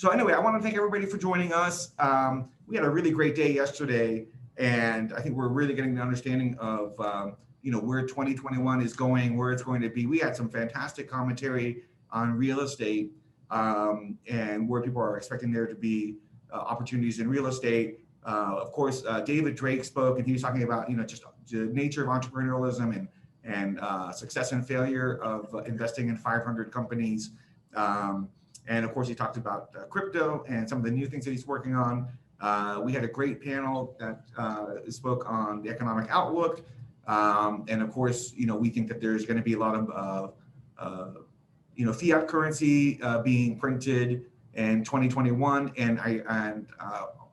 So anyway, I want to thank everybody for joining us. We had a really great day yesterday, and I think we're really getting the understanding of where 2021 is going, where it's going to be. We had some fantastic commentary on real estate and where people are expecting there to be opportunities in real estate. Of course, David Drake spoke, and he was talking about just the nature of entrepreneurialism and success and failure of investing in 500 companies. And of course, he talked about crypto and some of the new things that he's working on. We had a great panel that spoke on the economic outlook. And of course, we think that there's going to be a lot of, fiat currency being printed in 2021. And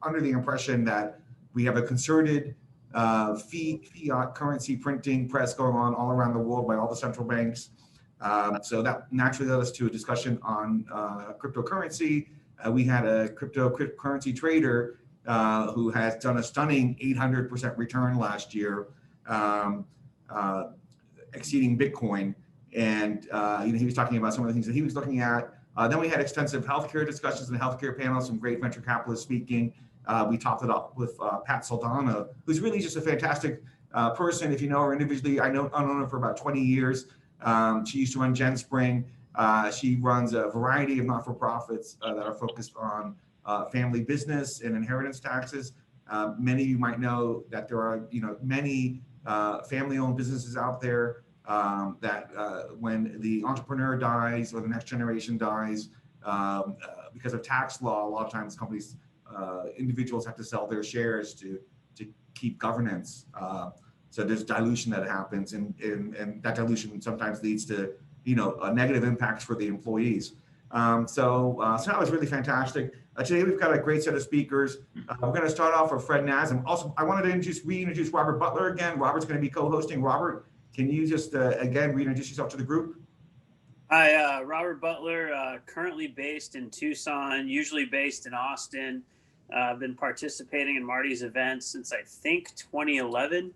under the impression that we have a concerted fiat currency printing press going on all around the world by all the central banks. So that naturally led us to a discussion on cryptocurrency. We had a cryptocurrency trader who has done a stunning 800% return last year, exceeding Bitcoin. And he was talking about some of the things that he was looking at. Then we had extensive healthcare discussions and healthcare panels, some great venture capitalists speaking. We topped it up with Pat Saldana, who's really just a fantastic person. If you know her individually, I've known her for about 20 years. She used to run GenSpring. She runs a variety of not-for-profits that are focused on family business and inheritance taxes. Many of you might know that there are, many family-owned businesses out there that when the entrepreneur dies or the next generation dies, because of tax law, a lot of times companies, individuals have to sell their shares to keep governance. So there's dilution that happens, and that dilution sometimes leads to, negative impacts for the employees. So that was really fantastic. Today we've got a great set of speakers. We're going to start off with Fred Nazem. Also, I wanted to reintroduce Robert Butler again. Robert's going to be co-hosting. Robert, can you just again reintroduce yourself to the group? Hi, Robert Butler, currently based in Tucson, usually based in Austin. I've been participating in Marty's events since I think 2011.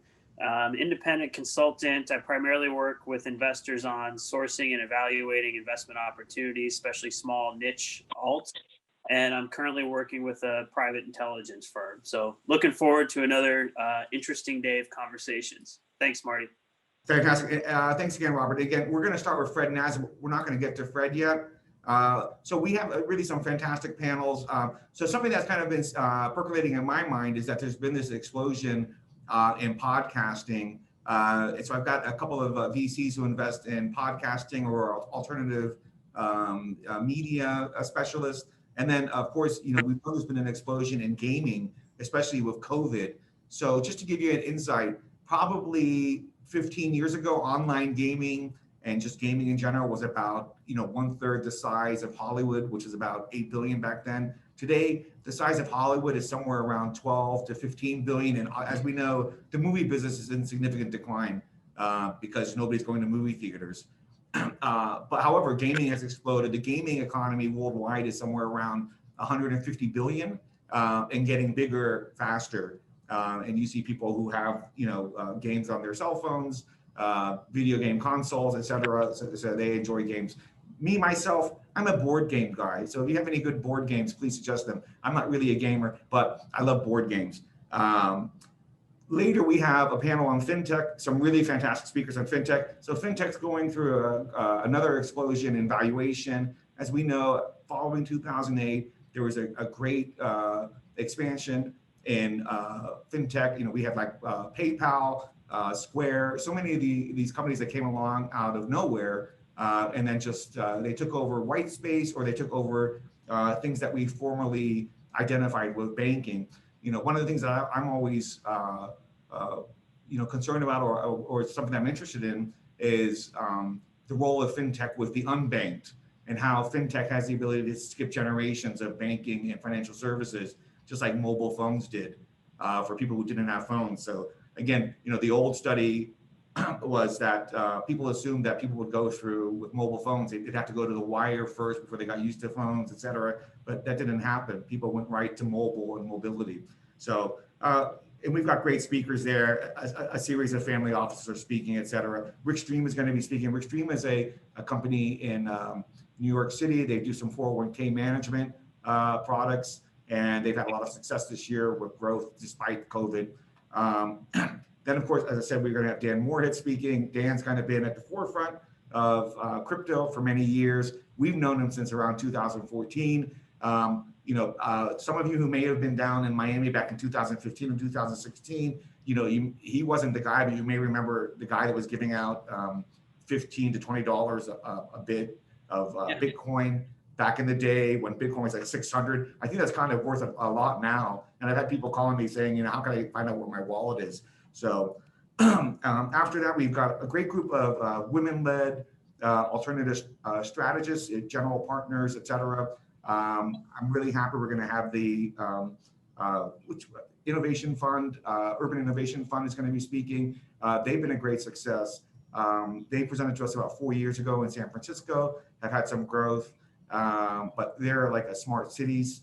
Independent consultant. I primarily work with investors on sourcing and evaluating investment opportunities, especially small niche alts. And I'm currently working with a private intelligence firm. So looking forward to another interesting day of conversations. Thanks, Marty. Fantastic. Thanks again, Robert. Again, we're going to start with Fred Nazem. We're not going to get to Fred yet. So we have really some fantastic panels. So something that's kind of been percolating in my mind is that there's been this explosion in podcasting. And so I've got a couple of VCs who invest in podcasting or alternative media specialists. And then, of course, we know there's been an explosion in gaming, especially with COVID. So just to give you an insight, probably 15 years ago, online gaming and just gaming in general was about 1/3 the size of Hollywood, which is about 8 billion back then. Today, the size of Hollywood is somewhere around 12 to 15 billion. And as we know, the movie business is in significant decline because nobody's going to movie theaters. But however, gaming has exploded. The gaming economy worldwide is somewhere around 150 billion and getting bigger faster. And you see people who have, games on their cell phones, video game consoles, etc. So they enjoy games. Me, myself, I'm a board game guy. So if you have any good board games, please suggest them. I'm not really a gamer, but I love board games. Later, we have a panel on Fintech, some really fantastic speakers on Fintech. So Fintech's going through another explosion in valuation. As we know, following 2008, there was a great expansion in Fintech. We had like PayPal, Square, so many of these companies that came along out of nowhere, and then just they took over white space, or they took over things that we formerly identified with banking. One of the things that I'm always concerned about, or something I'm interested in, is the role of Fintech with the unbanked, and how Fintech has the ability to skip generations of banking and financial services, just like mobile phones did for people who didn't have phones. So again, the old study was that people assumed that people would go through with mobile phones. They'd have to go to the wire first before they got used to phones, et cetera. But that didn't happen. People went right to mobile and mobility. So, and we've got great speakers there. A series of family offices are speaking, et cetera. Rick Stream is going to be speaking. Rick Stream is a company in New York City. They do some 401k management. products, and they've had a lot of success this year with growth despite COVID. Then, of course, as I said, we're going to have Dan Moorhead speaking. Dan's kind of been at the forefront of crypto for many years. We've known him since around 2014. Some of you who may have been down in Miami back in 2015 and 2016, he wasn't the guy, but you may remember the guy that was giving out $15 to $20 a bit of Bitcoin back in the day when Bitcoin was like 600. I think that's kind of worth a lot now. And I've had people calling me saying, how can I find out where my wallet is? So after that, we've got a great group of women-led alternative strategists, general partners, et cetera. I'm really happy we're going to have the Innovation Fund, Urban Innovation Fund is going to be speaking. They've been a great success. They presented to us about 4 years ago in San Francisco, have had some growth, but they're like a smart cities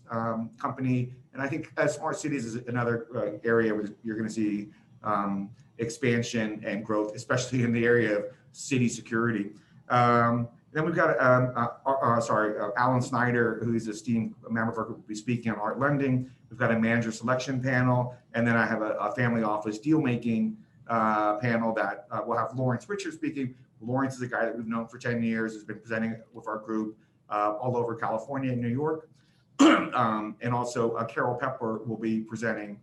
company. And I think smart cities is another area where you're going to see expansion and growth, especially in the area of city security. Then we've got, Alan Snyder, who is a esteemed member of our group, will be speaking on art lending. We've got a manager selection panel, and then I have a family office deal making panel that will have Lawrence Richards speaking. Lawrence is a guy that we've known for 10 years, has been presenting with our group all over California and New York. And also Carol Pepper will be presenting.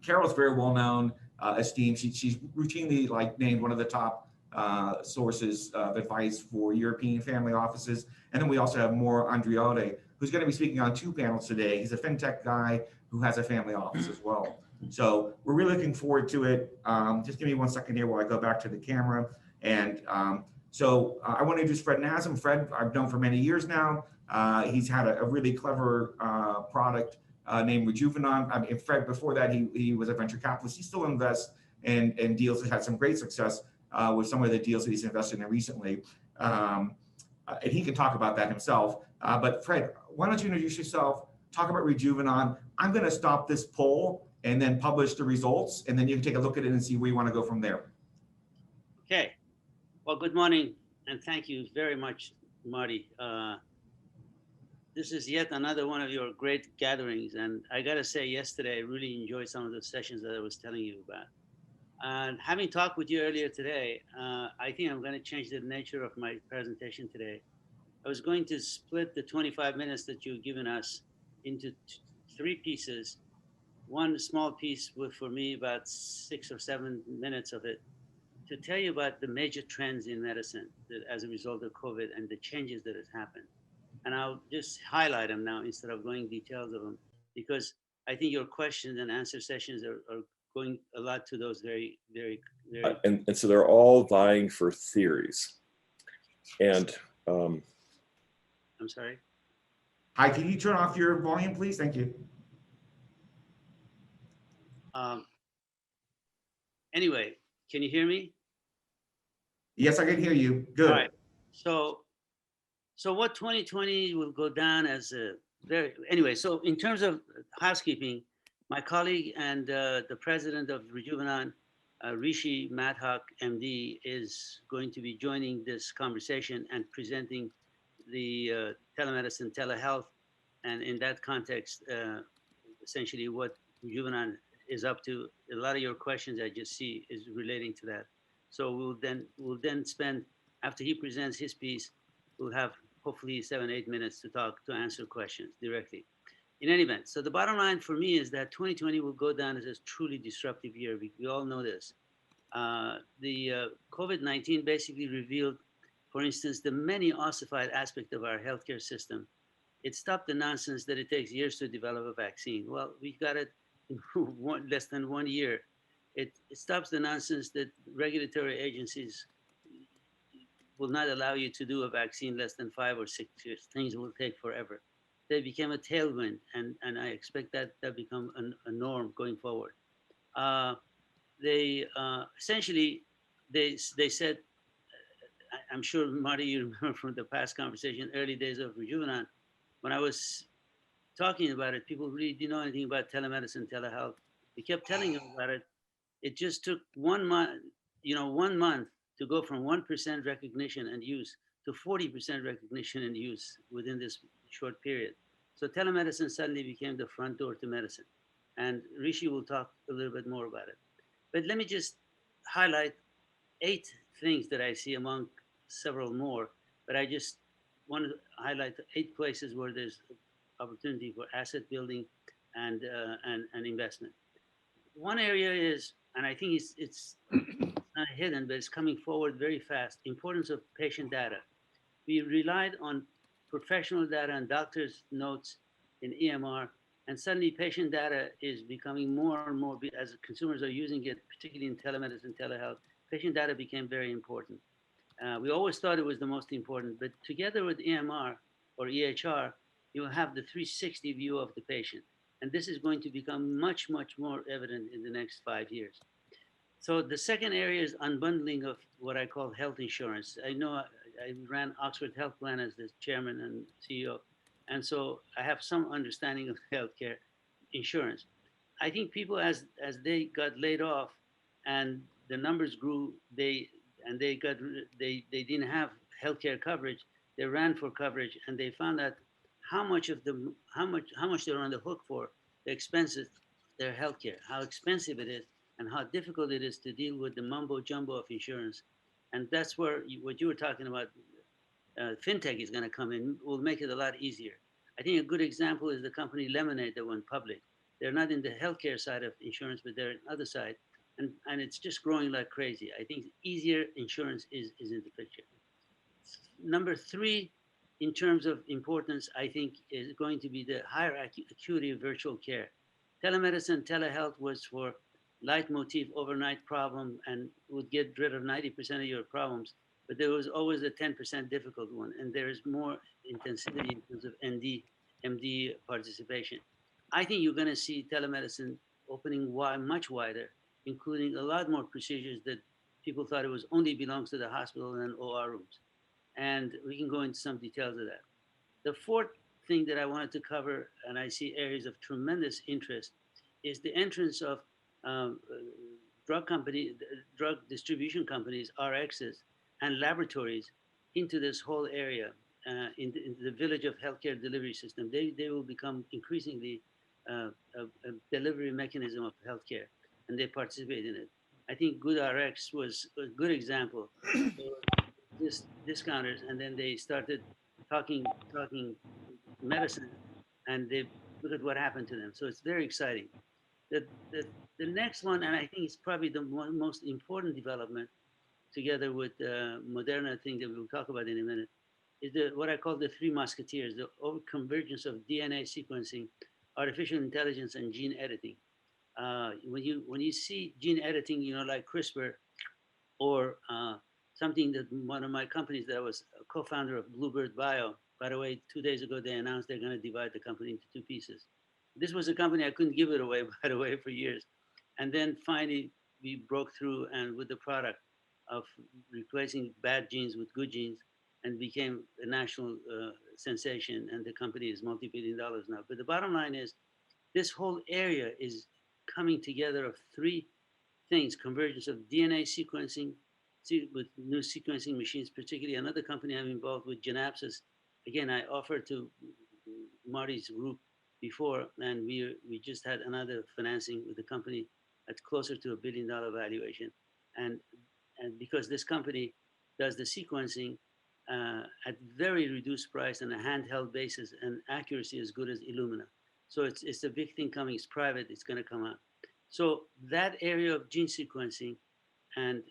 Carol's very well known, esteemed. She's routinely named one of the top sources of advice for European family offices. And then we also have Mauro Andreotti, who's going to be speaking on 2 panels today. He's a fintech guy who has a family office as well. So we're really looking forward to it. Just give me 1 second here while I go back to the camera. And so I want to introduce Fred Nazem. Fred, I've known for many years now. He's had a really clever product named Rejuvenon. I mean, Fred, before that, he was a venture capitalist. He still invests in deals that had some great success with some of the deals that he's invested in recently. And he can talk about that himself. But Fred, why don't you introduce yourself, talk about Rejuvenon. I'm going to stop this poll and then publish the results, and then you can take a look at it and see where you want to go from there. Okay. Well, good morning, and thank you very much, Marty. This is yet another one of your great gatherings, and I gotta say, yesterday I really enjoyed some of the sessions that I was telling you about. And having talked with you earlier today, I think I'm gonna change the nature of my presentation today. I was going to split the 25 minutes that you've given us into 3 pieces. One small piece with, for me, about 6 or 7 minutes of it, to tell you about the major trends in medicine that as a result of COVID and the changes that has happened. And I'll just highlight them now instead of going details of them, because I think your questions and answer sessions are going a lot to those very. And so they're all vying for theories. And I'm sorry? Hi, can you turn off your volume, please? Thank you. Anyway, can you hear me? Yes, I can hear you. Good. All right. So what 2020 will go down as a anyway, so in terms of housekeeping, my colleague and the president of Rejuvenon, Rishi Madhak, MD, is going to be joining this conversation and presenting the telemedicine, telehealth, and in that context, essentially what Rejuvenon is up to. A lot of your questions I just see is relating to that. So we'll then spend, after he presents his piece, we'll have hopefully 7-8 minutes to answer questions directly. In any event, so the bottom line for me is that 2020 will go down as a truly disruptive year. We all know this. The COVID-19 basically revealed, for instance, the many ossified aspects of our healthcare system. It stopped the nonsense that it takes years to develop a vaccine. Well, we got it in less than 1 year. It stops the nonsense that regulatory agencies will not allow you to do a vaccine less than 5 or 6 years. Things will take forever. They became a tailwind, and I expect that become a norm going forward. They essentially, they said, I'm sure, Marty, you remember from the past conversation, early days of Rejuvenon, when I was talking about it, people really didn't know anything about telemedicine, telehealth. We kept telling them about it. It just took 1 month, 1 month to go from 1% recognition and use to 40% recognition and use within this short period. So telemedicine suddenly became the front door to medicine. And Rishi will talk a little bit more about it. But let me just highlight 8 things that I see among several more. But I just want to highlight the 8 places where there's opportunity for asset building and investment. One area is, and I think it's not hidden, but it's coming forward very fast, importance of patient data. We relied on professional data and doctors' notes in EMR, and suddenly patient data is becoming more and more, as consumers are using it, particularly in telemedicine, telehealth, patient data became very important. We always thought it was the most important, but together with EMR or EHR, you will have the 360 view of the patient. And this is going to become much, much more evident in the next 5 years. So the second area is unbundling of what I call health insurance. I know I ran Oxford Health Plan as the chairman and CEO, and so I have some understanding of healthcare insurance. I think people, as they got laid off, and the numbers grew, they didn't have healthcare coverage. They ran for coverage, and they found out how much they're on the hook for, the expenses, their healthcare, how expensive it is, and how difficult it is to deal with the mumbo jumbo of insurance. And that's where what you were talking about, fintech is going to come in, will make it a lot easier. I think a good example is the company Lemonade that went public. They're not in the healthcare side of insurance, but they're in the other side. And it's just growing like crazy. I think easier insurance is in the picture. Number 3, in terms of importance, I think is going to be the higher acuity of virtual care. Telemedicine, telehealth was for leitmotif overnight problem and would get rid of 90% of your problems, but there was always a 10% difficult one, and there is more intensity in terms of MD participation. I think you're going to see telemedicine opening much wider, including a lot more procedures that people thought it was only belongs to the hospital and OR rooms. And we can go into some details of that. The fourth thing that I wanted to cover, and I see areas of tremendous interest, is the entrance of drug distribution companies, RXs, and laboratories into this whole area, into the village of healthcare delivery system. They will become increasingly a delivery mechanism of healthcare, and they participate in it. I think GoodRx was a good example. Discounters, and then they started talking medicine, and they look at what happened to them. So it's very exciting. The next one, and I think it's probably the most important development, together with the Moderna thing that we'll talk about in a minute, is what I call the 3 musketeers, the convergence of DNA sequencing, artificial intelligence, and gene editing. When you see gene editing, like CRISPR, or something that one of my companies that I was a co-founder of, Bluebird Bio, by the way, 2 days ago, they announced they're going to divide the company into 2 pieces. This was a company I couldn't give it away, by the way, for years. And then finally, we broke through, and with the product of replacing bad genes with good genes, and became a national sensation, and the company is multi-billion dollars now. But the bottom line is, this whole area is coming together of 3 things: convergence of DNA sequencing with new sequencing machines, particularly another company I'm involved with, Genapsys. Again, I offered to Marty's group before, and we just had another financing with a company that's closer to $1 billion valuation. And because this company does the sequencing at very reduced price on a handheld basis, and accuracy as good as Illumina. So it's a big thing coming. It's private. It's going to come out. So that area of gene sequencing and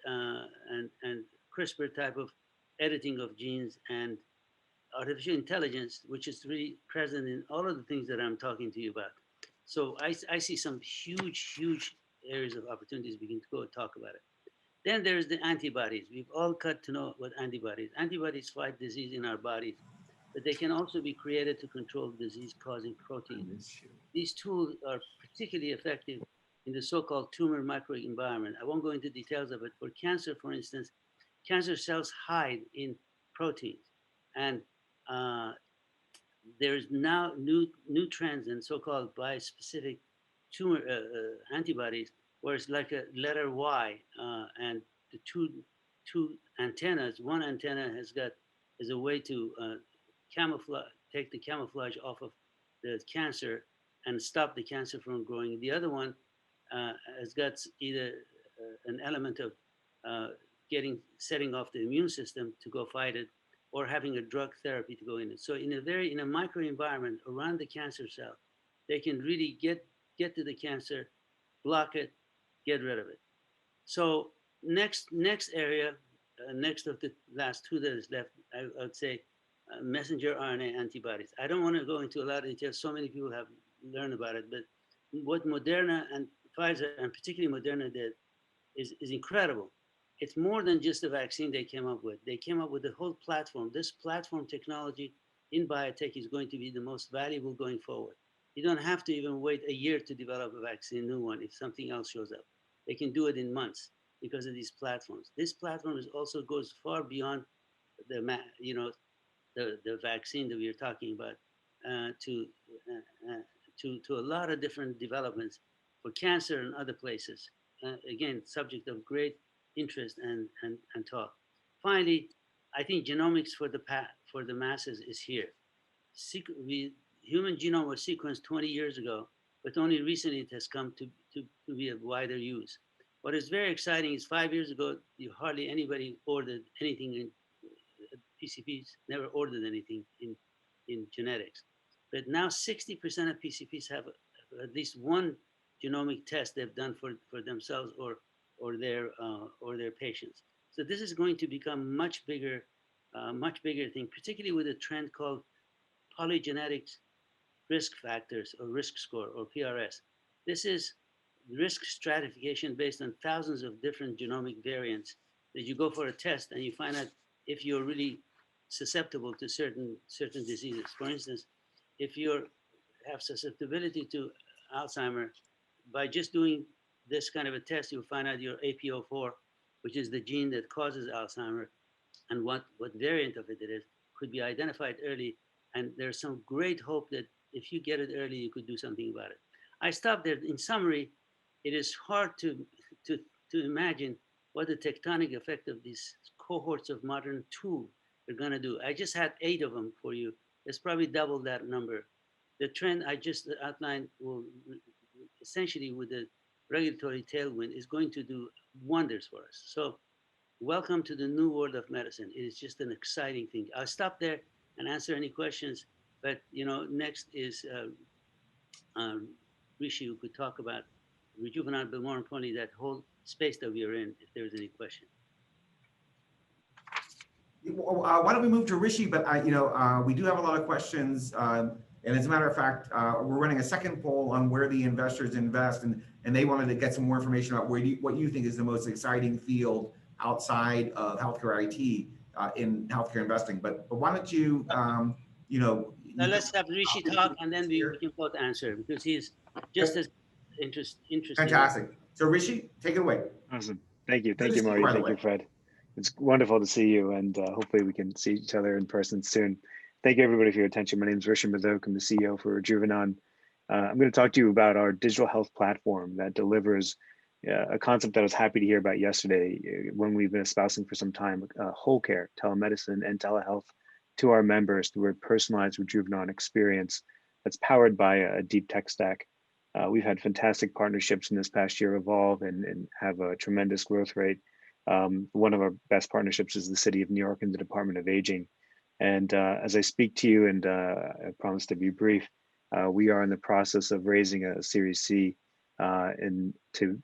CRISPR type of editing of genes, and artificial intelligence, which is really present in all of the things that I'm talking to you about. So I see some huge areas of opportunities. We can go talk about it. Then there's the antibodies. We've all got to know what antibodies. Antibodies fight disease in our bodies, but they can also be created to control disease-causing proteins. These tools are particularly effective in the so-called tumor microenvironment. I won't go into details of it. For cancer, for instance, cancer cells hide in proteins, and there's now new trends in so-called bispecific tumor antibodies, where it's like a letter Y, and the two antennas. One antenna is a way to camouflage, take the camouflage off of the cancer and stop the cancer from growing. The other one has got either an element of setting off the immune system to go fight it, or having a drug therapy to go in it. So in a microenvironment around the cancer cell, they can really get to the cancer, block it, get rid of it. So next area, next of the last two that is left, I would say messenger RNA antibodies. I don't want to go into a lot of detail. So many people have learned about it, but what Moderna and Pfizer, and particularly Moderna, did is incredible. It's more than just a vaccine they came up with. They came up with a whole platform. This platform technology in biotech is going to be the most valuable going forward. You don't have to even wait a year to develop a vaccine, new one, if something else shows up. They can do it in months because of these platforms. This platform also goes far beyond the vaccine that we are talking about to a lot of different developments for cancer and other places. Again, subject of great interest and talk. Finally, I think genomics for the masses is here. Human genome was sequenced 20 years ago, but only recently it has come to be of wider use. What is very exciting is 5 years ago, hardly anybody ordered anything in PCPs, never ordered anything in genetics. But now 60% of PCPs have at least one genomic test they've done for themselves or their patients. So this is going to become much bigger thing, particularly with a trend called polygenetics risk factors or risk score or PRS. This is risk stratification based on thousands of different genomic variants that you go for a test and you find out if you're really susceptible to certain diseases. For instance, if you have susceptibility to Alzheimer, by just doing this kind of a test, you'll find out your APO4, which is the gene that causes Alzheimer, and what variant of it is, could be identified early. And there's some great hope that if you get it early, you could do something about it. I stopped there. In summary, it is hard to imagine what the tectonic effect of these cohorts of modern tools are going to do. I just had 8 of them for you. It's probably double that number. The trend I just outlined will essentially, with the regulatory tailwind, is going to do wonders for us. So welcome to the new world of medicine. It is just an exciting thing. I'll stop there and answer any questions. But next is Rishi, who could talk about Rejuvenon, but more importantly, that whole space that we are in, if there's any question. Why don't we move to Rishi? But we do have a lot of questions, and as a matter of fact, we're running a second poll on where the investors invest, and they wanted to get some more information about what you think is the most exciting field outside of healthcare IT in healthcare investing. But why don't you, Now let's have Rishi talk, and then we can both answer, because he's just as interesting. Fantastic. So Rishi, take it away. Awesome. Thank you. Thank you, Marty. Thank you, Fred. It's wonderful to see you, and hopefully we can see each other in person soon. Thank you, everybody, for your attention. My name is Rejuvenon. I'm the CEO for Rejuvenon. I'm going to talk to you about our digital health platform that delivers a concept that I was happy to hear about yesterday, when we've been espousing for some time, whole care, telemedicine, and telehealth to our members through a personalized Rejuvenon experience that's powered by a deep tech stack. We've had fantastic partnerships in this past year evolve and have a tremendous growth rate. One of our best partnerships is the City of New York and the Department of Aging. And as I speak to you, and I promise to be brief, we are in the process of raising a Series C and to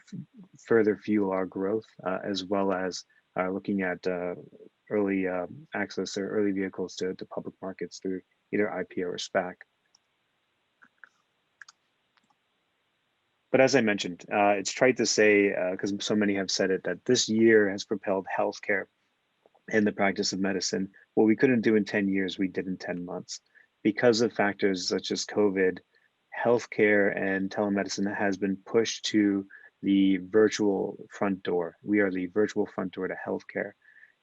further fuel our growth, as well as looking at early access or early vehicles to public markets through either IPO or SPAC. But as I mentioned, it's trite to say, because so many have said it, that this year has propelled healthcare and the practice of medicine. What we couldn't do in 10 years, we did in 10 months. Because of factors such as COVID, healthcare and telemedicine has been pushed to the virtual front door. We are the virtual front door to healthcare.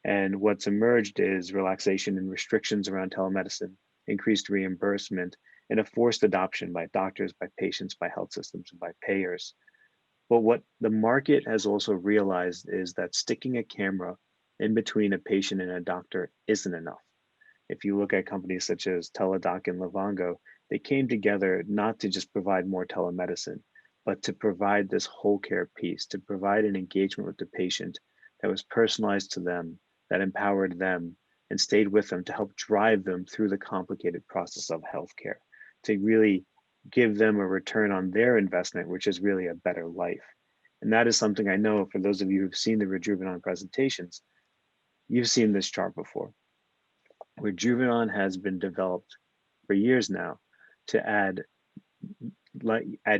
And what's emerged is relaxation and restrictions around telemedicine, increased reimbursement, and a forced adoption by doctors, by patients, by health systems, and by payers. But what the market has also realized is that sticking a camera in between a patient and a doctor isn't enough. If you look at companies such as Teladoc and Livongo, they came together not to just provide more telemedicine, but to provide this whole care piece, to provide an engagement with the patient that was personalized to them, that empowered them and stayed with them to help drive them through the complicated process of healthcare, to really give them a return on their investment, which is really a better life. And that is something I know for those of you who've seen the Rejuvenon presentations, you've seen this chart before. Rejuvenon has been developed for years now to add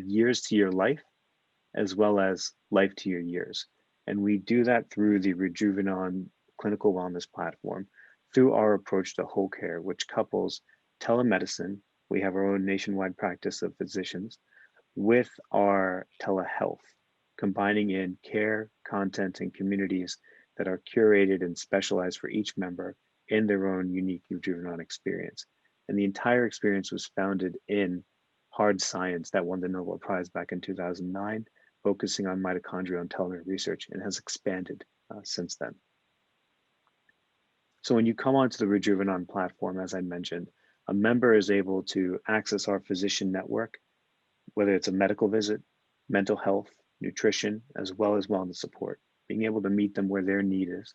years to your life as well as life to your years. And we do that through the Rejuvenon clinical wellness platform, through our approach to whole care, which couples telemedicine. We have our own nationwide practice of physicians with our telehealth, combining in care, content, and communities that are curated and specialized for each member in their own unique Rejuvenon experience. And the entire experience was founded in hard science that won the Nobel Prize back in 2009, focusing on mitochondrial and telomere research, and has expanded since then. So when you come onto the Rejuvenon platform, as I mentioned, a member is able to access our physician network, whether it's a medical visit, mental health, nutrition, as well as wellness support, being able to meet them where their need is.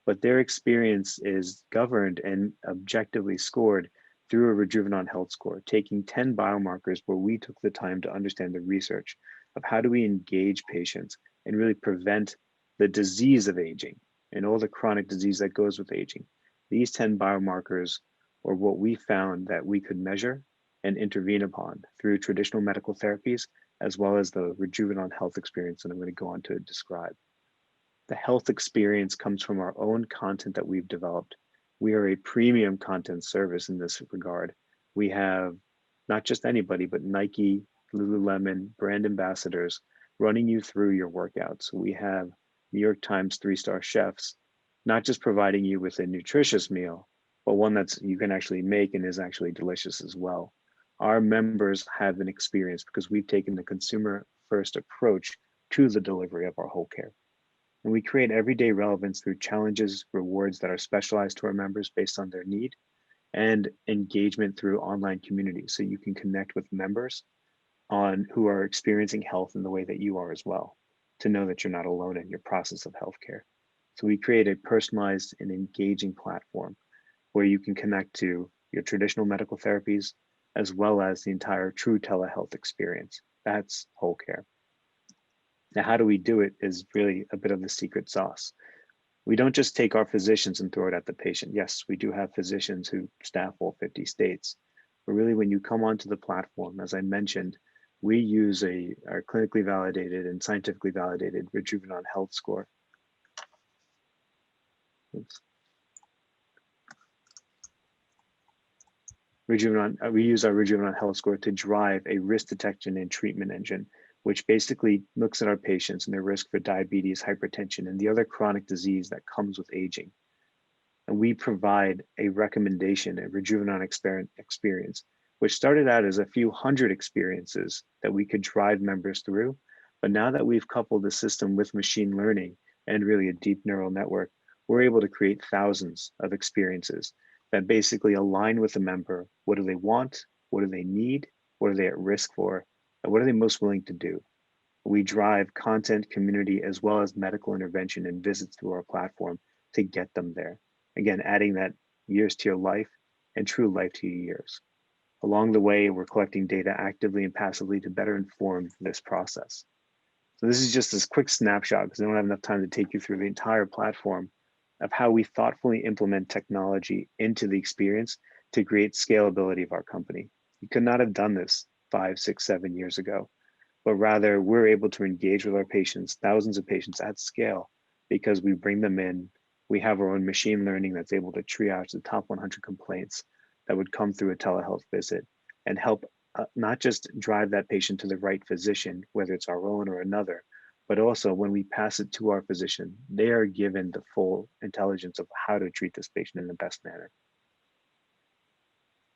But their experience is governed and objectively scored through a Rejuvenon health score, taking 10 biomarkers where we took the time to understand the research of how do we engage patients and really prevent the disease of aging and all the chronic disease that goes with aging. These 10 biomarkers are what we found that we could measure and intervene upon through traditional medical therapies, as well as the Rejuvenon health experience that I'm going to go on to describe. The health experience comes from our own content that we've developed. We are a premium content service in this regard. We have not just anybody, but Nike, Lululemon, brand ambassadors running you through your workouts. We have New York Times 3-star chefs, not just providing you with a nutritious meal, but one that's you can actually make and is actually delicious as well. Our members have an experience because we've taken the consumer first approach to the delivery of our whole care. And we create everyday relevance through challenges, rewards that are specialized to our members based on their need, and engagement through online communities. So you can connect with members who are experiencing health in the way that you are as well, to know that you're not alone in your process of healthcare. So we create a personalized and engaging platform where you can connect to your traditional medical therapies, as well as the entire true telehealth experience. That's whole care. Now, how do we do it is really a bit of the secret sauce. We don't just take our physicians and throw it at the patient. Yes, we do have physicians who staff all 50 states, but really when you come onto the platform, as I mentioned, we use our clinically validated and scientifically validated Rejuvenon health score. Oops. We use our Rejuvenon health score to drive a risk detection and treatment engine, which basically looks at our patients and their risk for diabetes, hypertension, and the other chronic disease that comes with aging. And we provide a recommendation, a Rejuvenon experience, which started out as a few hundred experiences that we could drive members through. But now that we've coupled the system with machine learning and really a deep neural network, we're able to create thousands of experiences that basically align with the member. What do they want? What do they need? What are they at risk for? And what are they most willing to do? We drive content, community, as well as medical intervention and visits through our platform to get them there. Again, adding that years to your life and true life to your years. Along the way, we're collecting data actively and passively to better inform this process. So this is just this quick snapshot because I don't have enough time to take you through the entire platform of how we thoughtfully implement technology into the experience to create scalability of our company. We could not have done this 5, 6, 7 years ago, but rather we're able to engage with our patients, thousands of patients at scale, because we bring them in. We have our own machine learning that's able to triage the top 100 complaints that would come through a telehealth visit and help not just drive that patient to the right physician, whether it's our own or another, but also when we pass it to our physician, they are given the full intelligence of how to treat this patient in the best manner.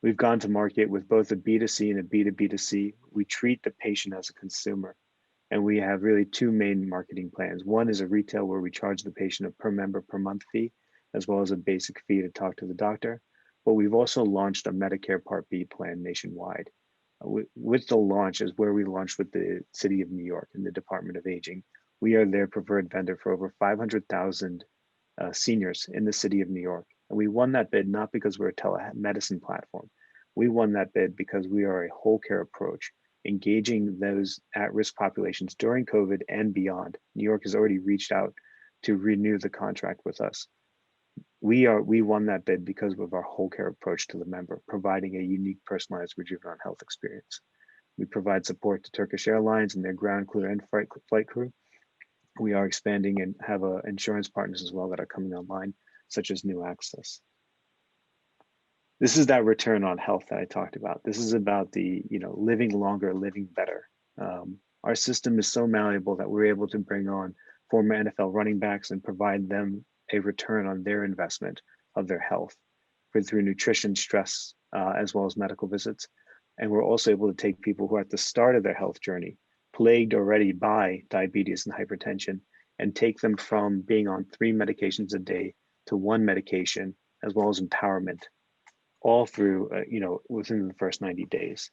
We've gone to market with both a B2C and a B2B2C. We treat the patient as a consumer, and we have really two main marketing plans. One is a retail where we charge the patient a per member per month fee, as well as a basic fee to talk to the doctor. but we've also launched a Medicare Part B plan nationwide. With the launch is where we launched with the City of New York and the Department of Aging. We are their preferred vendor for over 500,000 seniors in the City of New York. And we won that bid not because we're a telemedicine platform. We won that bid because we are a whole care approach, engaging those at-risk populations during COVID and beyond. New York has already reached out to renew the contract with us. We won that bid because of our whole care approach to the member, providing a unique personalized Rejuvenon health experience. We provide support to Turkish Airlines and their ground crew and flight crew. We are expanding and have insurance partners as well that are coming online, such as New Access. This is that return on health that I talked about. This is about the living longer, living better. Our system is so malleable that we're able to bring on former NFL running backs and provide them a return on their investment of their health through nutrition, stress, as well as medical visits. And we're also able to take people who are at the start of their health journey, plagued already by diabetes and hypertension, and take them from being on 3 medications a day to 1 medication, as well as empowerment, all through, within the first 90 days.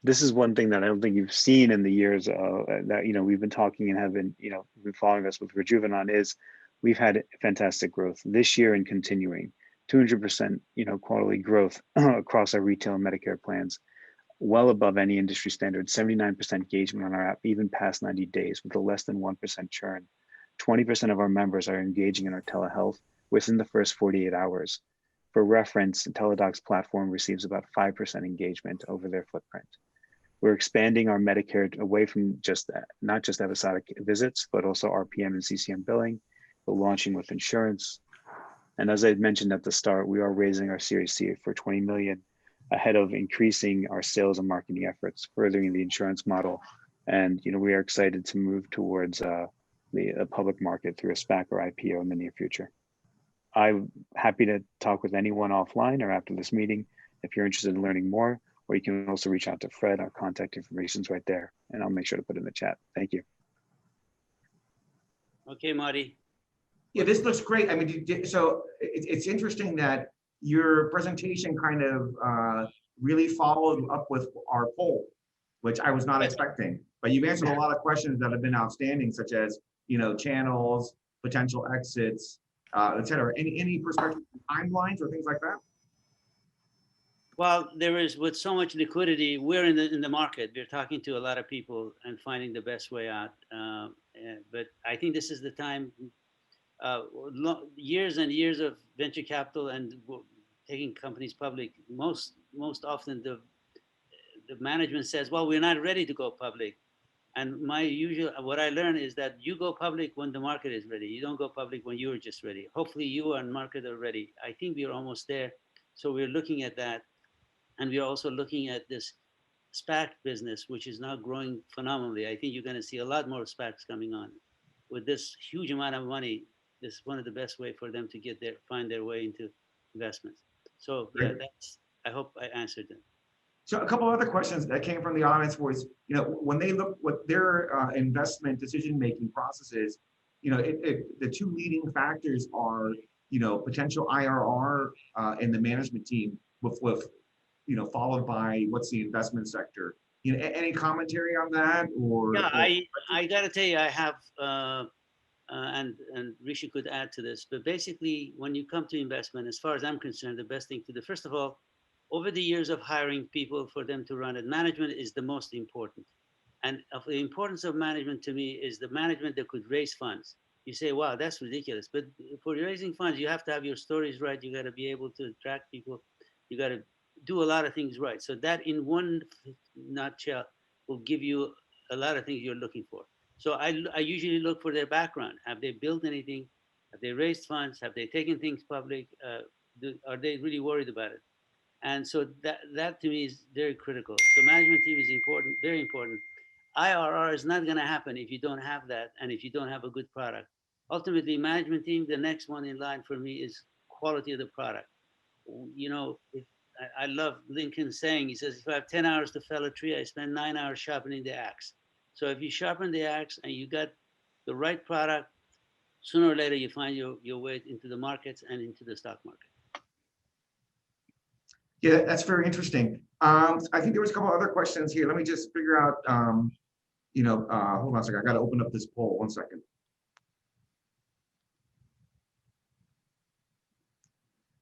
This is one thing that I don't think you've seen in the years that we've been talking and have been been following us with Rejuvenon is we've had fantastic growth this year and continuing 200% quarterly growth across our retail and Medicare plans, well above any industry standard, 79% engagement on our app even past 90 days with a less than 1% churn. 20% of our members are engaging in our telehealth within the first 48 hours. For reference, Teladoc's platform receives about 5% engagement over their footprint. We're expanding our Medicare away from not just episodic visits, but also RPM and CCM billing. We're launching with insurance. And as I mentioned at the start, we are raising our Series C for 20 million ahead of increasing our sales and marketing efforts, furthering the insurance model. And we are excited to move towards the public market through a SPAC or IPO in the near future. I'm happy to talk with anyone offline or after this meeting if you're interested in learning more, or you can also reach out to Fred. Our contact information is right there, and I'll make sure to put it in the chat. Thank you. Okay, Marty. Yeah, this looks great. I mean, so it's interesting that your presentation kind of really followed up with our poll, which I was not expecting. But you've answered a lot of questions that have been outstanding, such as channels, potential exits, et cetera. Any perspective timelines or things like that? Well, there is, with so much liquidity, we're in the market. We're talking to a lot of people and finding the best way out. But I think this is the time. Years and years of venture capital and taking companies public. Most often, the management says, "Well, we're not ready to go public." And what I learned is that you go public when the market is ready. You don't go public when you're just ready. Hopefully, you and market are ready. I think we're almost there. So we're looking at that. And we're also looking at this SPAC business, which is now growing phenomenally. I think you're going to see a lot more SPACs coming on. With this huge amount of money, this is one of the best way for them to find their way into investments. So yeah, I hope I answered them. So a couple other questions that came from the audience was, when they look what their investment decision-making processes, the 2 leading factors are, potential IRR in the management team with followed by what's the investment sector. Any commentary on that? Or yeah, I got to tell you, I have, and Rishi could add to this, but basically, when you come to investment, as far as I'm concerned, the best thing to do, first of all, over the years of hiring people for them to run it, management is the most important. And of the importance of management to me is the management that could raise funds. You say, wow, that's ridiculous. But for raising funds, you have to have your stories right. You got to be able to attract people. You got to do a lot of things right. So that in one nutshell will give you a lot of things you're looking for. So I usually look for their background. Have they built anything? Have they raised funds? Have they taken things public? Are they really worried about it? And so that to me is very critical. So management team is important, very important. IRR is not going to happen if you don't have that and if you don't have a good product. Ultimately, management team, the next one in line for me is quality of the product. I love Lincoln's saying, he says, if I have 10 hours to fell a tree, I spend 9 hours sharpening the axe. So if you sharpen the axe and you got the right product, sooner or later you find your way into the markets and into the stock market. Yeah, that's very interesting. I think there was a couple other questions here. Let me just figure out, hold on a second. I got to open up this poll. 1 second.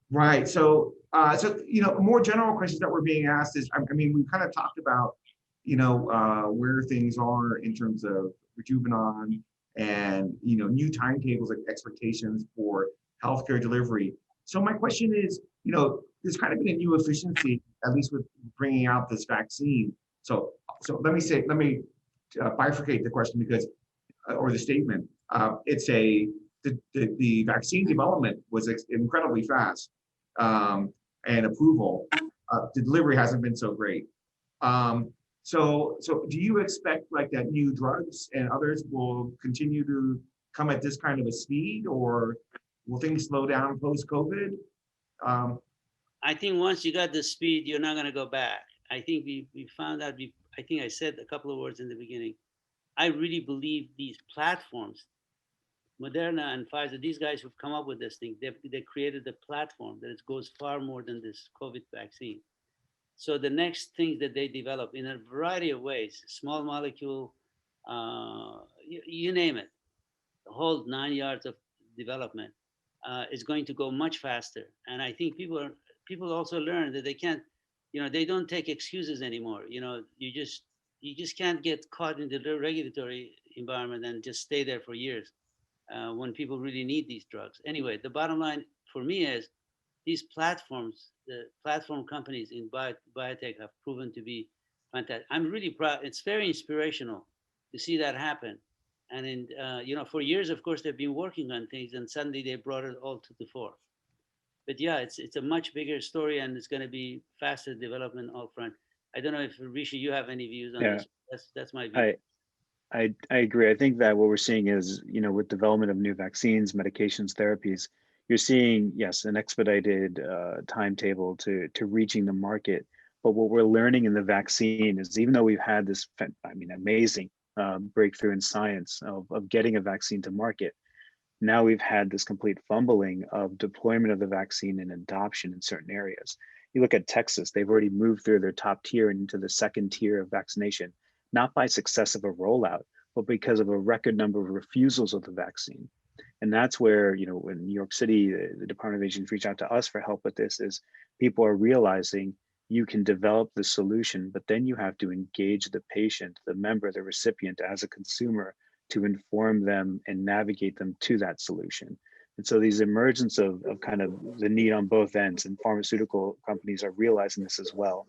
Right. So, more general questions that were being asked is, I mean, we kind of talked about, where things are in terms of Rejuvenon and, new timetables, like expectations for healthcare delivery. So my question is, there's kind of been a new efficiency, at least with bringing out this vaccine. So let me bifurcate the question because, or the statement. The vaccine development was incredibly fast, and approval. The delivery hasn't been so great. So do you expect like that new drugs and others will continue to come at this kind of a speed, or will things slow down post-COVID? I think once you got the speed, you're not going to go back. I think we found out, I think I said a couple of words in the beginning. I really believe these platforms, Moderna and Pfizer, these guys who've come up with this thing, they created a platform that it goes far more than this COVID vaccine. So the next things that they develop in a variety of ways, small molecule, you name it, the whole 9 yards of development is going to go much faster. And I think people also learn that they can't, they don't take excuses anymore. You just can't get caught in the regulatory environment and just stay there for years when people really need these drugs. Anyway, the bottom line for me is these platforms, the platform companies in biotech have proven to be fantastic. I'm really proud. It's very inspirational to see that happen. And for years, of course, they've been working on things, and suddenly they brought it all to the fore. But yeah, it's a much bigger story, and it's going to be faster development all front. I don't know if Rishi, you have any views on this. That's my view. I agree. I think that what we're seeing is, with development of new vaccines, medications, therapies, you're seeing, yes, an expedited timetable to reaching the market. But what we're learning in the vaccine is, even though we've had this, amazing breakthrough in science of getting a vaccine to market, now we've had this complete fumbling of deployment of the vaccine and adoption in certain areas. You look at Texas, they've already moved through their top tier and into the second tier of vaccination, not by success of a rollout, but because of a record number of refusals of the vaccine. And that's where, when New York City, the Department of Agents reached out to us for help with this, is people are realizing you can develop the solution, but then you have to engage the patient, the member, the recipient as a consumer to inform them and navigate them to that solution. And so these emergence of kind of the need on both ends, and pharmaceutical companies are realizing this as well.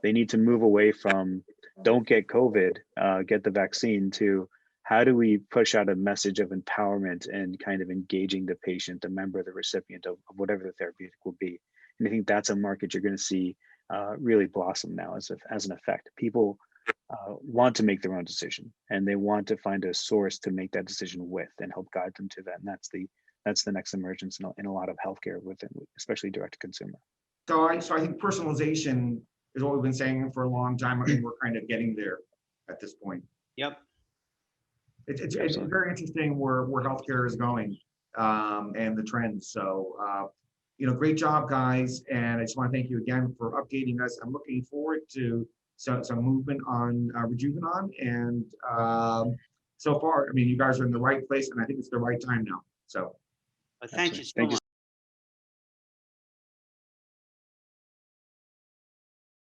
They need to move away from don't get COVID, get the vaccine, to how do we push out a message of empowerment and kind of engaging the patient, the member, the recipient of whatever the therapeutic will be. And I think that's a market you're going to see really blossom now as an effect. People want to make their own decision, and they want to find a source to make that decision with and help guide them to that. And that's the next emergence in a lot of healthcare, especially direct to consumer. So I think personalization is what we've been saying for a long time, and we're kind of getting there at this point. Yep. It's very interesting where healthcare is going, and the trends. So, great job, guys. And I just want to thank you again for updating us. I'm looking forward to some movement on Rejuvenon. And so far, you guys are in the right place, and I think it's the right time now. So Thank you so much.